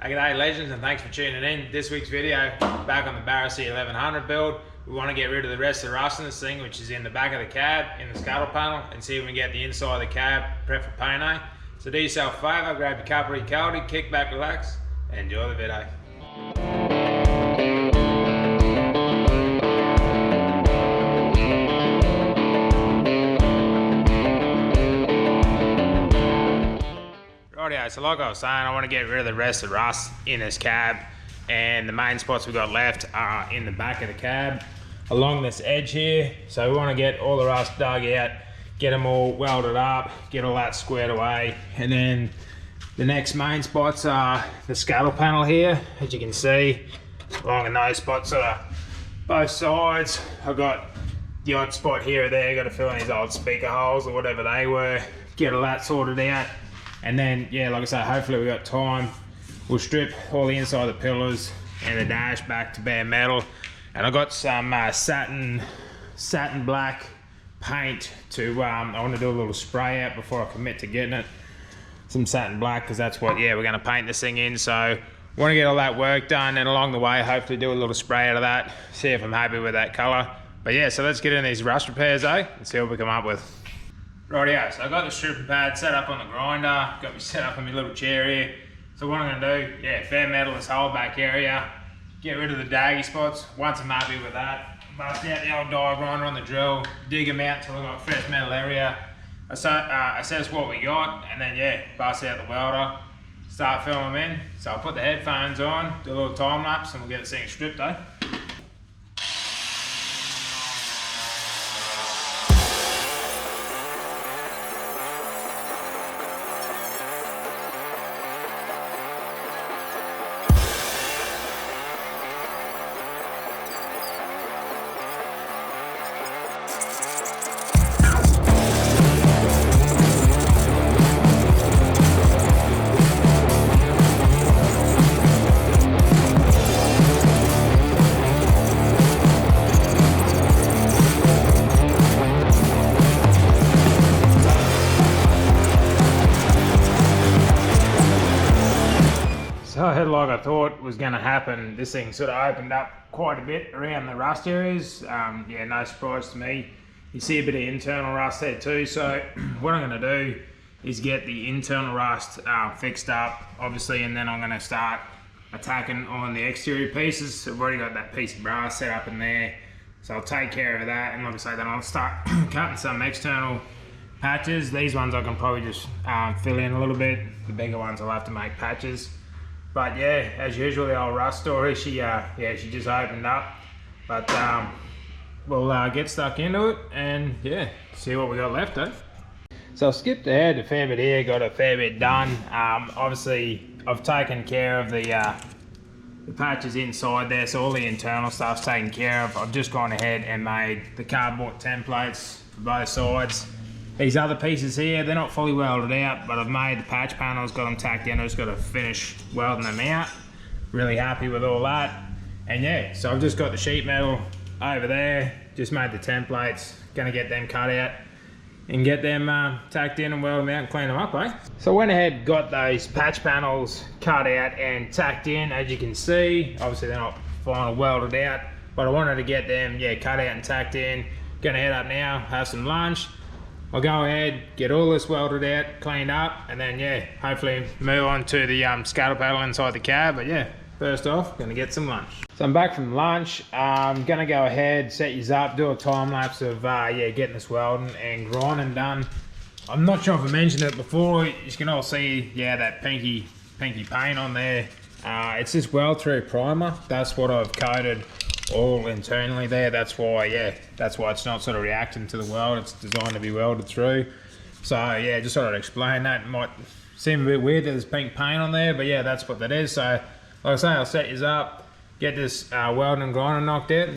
G'day legends, and thanks for tuning in. This week's video, back on the Barra C1100 build. We want to get rid of the rest of the rust in this thing, which is in the back of the cab, in the scuttle panel, and see if we can get the inside of the cab prep for paint. So do yourself a favour, grab your cuppa, your coldie, kick back, relax, and enjoy the video. Rightio, so like I was saying, I want to get rid of the rest of the rust in this cab, and the main spots we've got left are in the back of the cab along this edge here. So we want to get all the rust dug out, get them all welded up, get all that squared away, and then the next main spots are the scuttle panel here. As you can see, along in those spots are both sides. I've got the odd spot here or there, got to fill in these old speaker holes or whatever they were, get all that sorted out. And then, yeah, like I say, hopefully we got time. We'll strip all the inside of the pillars and the dash back to bare metal. And I got some satin black paint to, I want to do a little spray out before I commit to getting it. Some satin black, because that's what, yeah, we're going to paint this thing in. So want to get all that work done, and along the way, hopefully do a little spray out of that, see if I'm happy with that colour. But yeah, so let's get in these rust repairs, and see what we come up with. Rightio, so I got the stripping pad set up on the grinder, got me set up on my little chair here. So what I'm going to do, yeah, fair metal this whole back area, get rid of the daggy spots. Once I'm happy with that, bust out the old die grinder on the drill, dig them out till I've got fresh metal area, assess what we got, and then yeah, bust out the welder, start filling them in. So I'll put the headphones on, do a little time lapse, and we'll get this thing stripped, eh? So like I thought was going to happen, this thing sort of opened up quite a bit around the rust areas. Yeah, no surprise to me. You see a bit of internal rust there too. So what I'm going to do is get the internal rust fixed up, obviously, and then I'm going to start attacking on the exterior pieces. So I've already got that piece of brass set up in there, so I'll take care of that. And like I say, then I'll start cutting some external patches. These ones I can probably just fill in a little bit. The bigger ones I'll have to make patches. But yeah, as usual, the old rust story, she just opened up. But we'll get stuck into it and yeah, see what we got left, eh? So I've skipped ahead a fair bit here, got a fair bit done. Obviously, I've taken care of the patches inside there, so all the internal stuff's taken care of. I've just gone ahead and made the cardboard templates for both sides. These other pieces here, they're not fully welded out, but I've made the patch panels, got them tacked in. I just got to finish welding them out. Really happy with all that. And yeah, so I've just got the sheet metal over there, just made the templates, gonna get them cut out and get them tacked in and weld them out and clean them up, eh? So I went ahead, got those patch panels cut out and tacked in. As you can see, obviously they're not final welded out, but I wanted to get them, yeah, cut out and tacked in. Gonna head up now, have some lunch. I'll go ahead, get all this welded out, cleaned up, and then yeah, hopefully move on to the scuttle panel inside the cab. But yeah, first off, gonna get some lunch. So I'm back from lunch. I'm gonna go ahead, set you up, do a time lapse of yeah, getting this welding and grinding done. I'm not sure if I mentioned it before. You can all see, yeah, that pinky paint on there. It's this weld through primer. That's what I've coated all internally there. That's why, yeah, that's why it's not sort of reacting to the weld. It's designed to be welded through. So yeah, just sort of explain that. It might seem a bit weird that there's pink paint on there, but yeah, that's what that is. So like I say, I'll set you up, get this welding and grinding knocked out.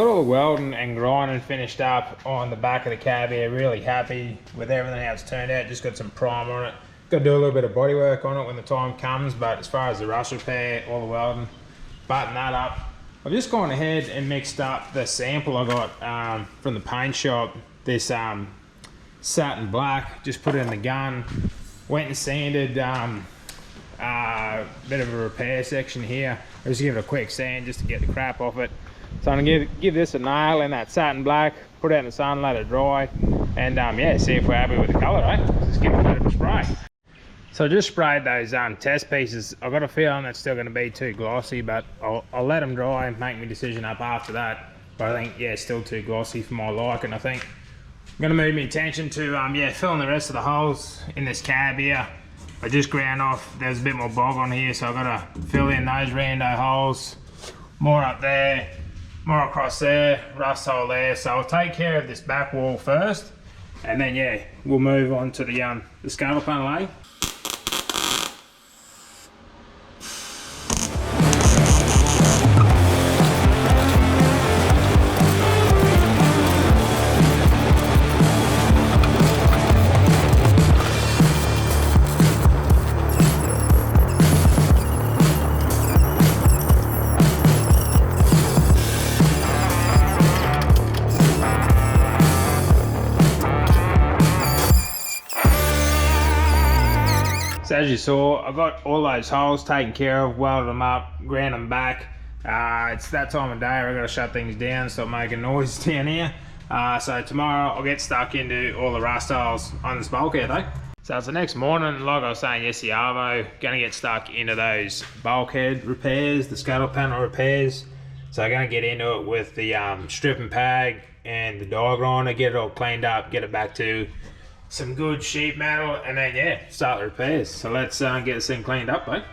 got all the welding and grinding finished up on the back of the cab here. Really happy with everything how it's turned out. Just got some primer on it. Got to do a little bit of body work on it when the time comes, but as far as the rust repair, all the welding, button that up. I've just gone ahead and mixed up the sample I got from the paint shop. This satin black, just put it in the gun. Went and sanded bit of a repair section here. I just give it a quick sand just to get the crap off it. So I'm gonna give this a nail in that satin black, put it out in the sun, let it dry, and yeah, see if we're happy with the colour, eh? Just give it a bit of a spray. So I just sprayed those test pieces. I've got a feeling that's still gonna be too glossy, but I'll let them dry and make my decision up after that. But I think, yeah, it's still too glossy for my liking. I think I'm gonna move my attention to yeah, filling the rest of the holes in this cab here. I just ground off, there's a bit more bog on here, so I've got to fill in those rando holes. More up there, more across there, rust hole there. So I'll take care of this back wall first, and then yeah, we'll move on to the scuttle panel, eh? So as you saw, I got all those holes taken care of, welded them up, ground them back. It's that time of day where I've got to shut things down, stop making noise down here. So tomorrow I'll get stuck into all the rust holes on this bulkhead though. So it's the next morning, like I was saying yesterday, Arvo, gonna get stuck into those bulkhead repairs, the scuttle panel repairs. So I'm gonna get into it with the strip and pag and the die grinder, get it all cleaned up, get it back to some good sheet metal, and then yeah, start the repairs. So let's get this thing cleaned up, mate.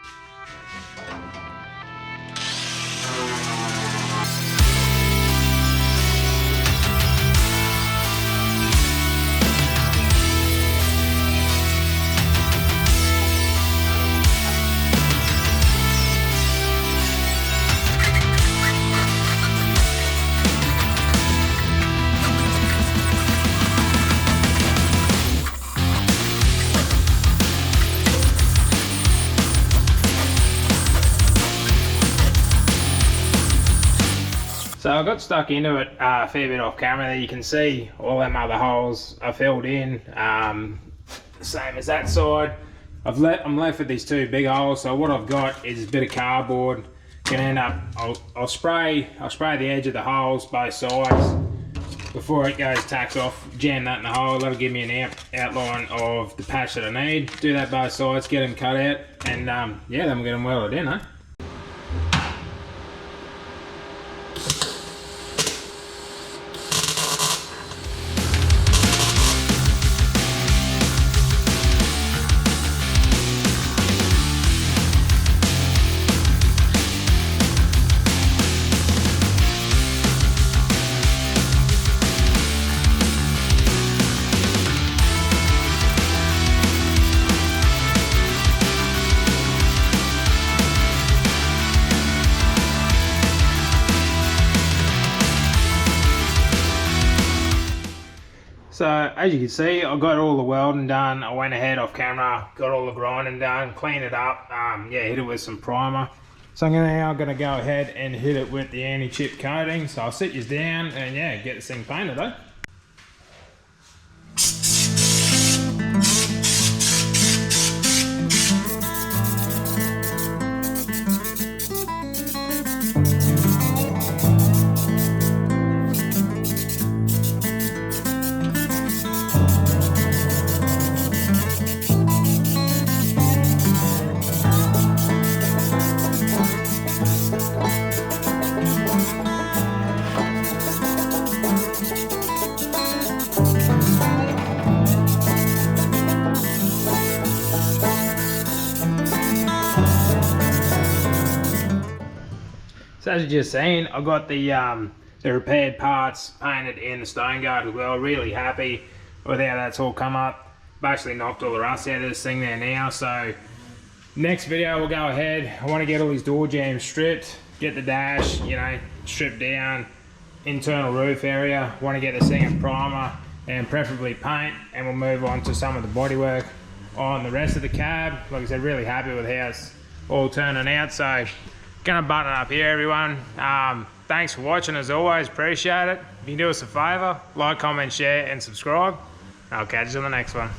So I got stuck into it a fair bit off camera there. You can see all them other holes are filled in, same as that side. I'm left with these two big holes, so what I've got is a bit of cardboard. Gonna end up, I'll spray the edge of the holes both sides before it goes tacks off, jam that in the hole. That'll give me an outline of the patch that I need. Do that both sides, get them cut out, and yeah, then we'll get them welded in, eh? So as you can see, I got all the welding done. I went ahead off camera, got all the grinding done, cleaned it up, yeah, hit it with some primer. So I'm now gonna go ahead and hit it with the anti-chip coating. So I'll sit you down and yeah, get this thing painted, eh? So as you just seen, I got the repaired parts painted in the stone guard as well. Really happy with how that's all come up. Basically knocked all the rust out of this thing there now. So next video we'll go ahead. I want to get all these door jambs stripped, get the dash, you know, stripped down, internal roof area. Want to get this thing a primer and preferably paint, and we'll move on to some of the bodywork on the rest of the cab. Like I said, really happy with how it's all turning out. So gonna button it up here, everyone. Thanks for watching as always, appreciate it. If you can do us a favour, like, comment, share and subscribe. I'll catch you on the next one.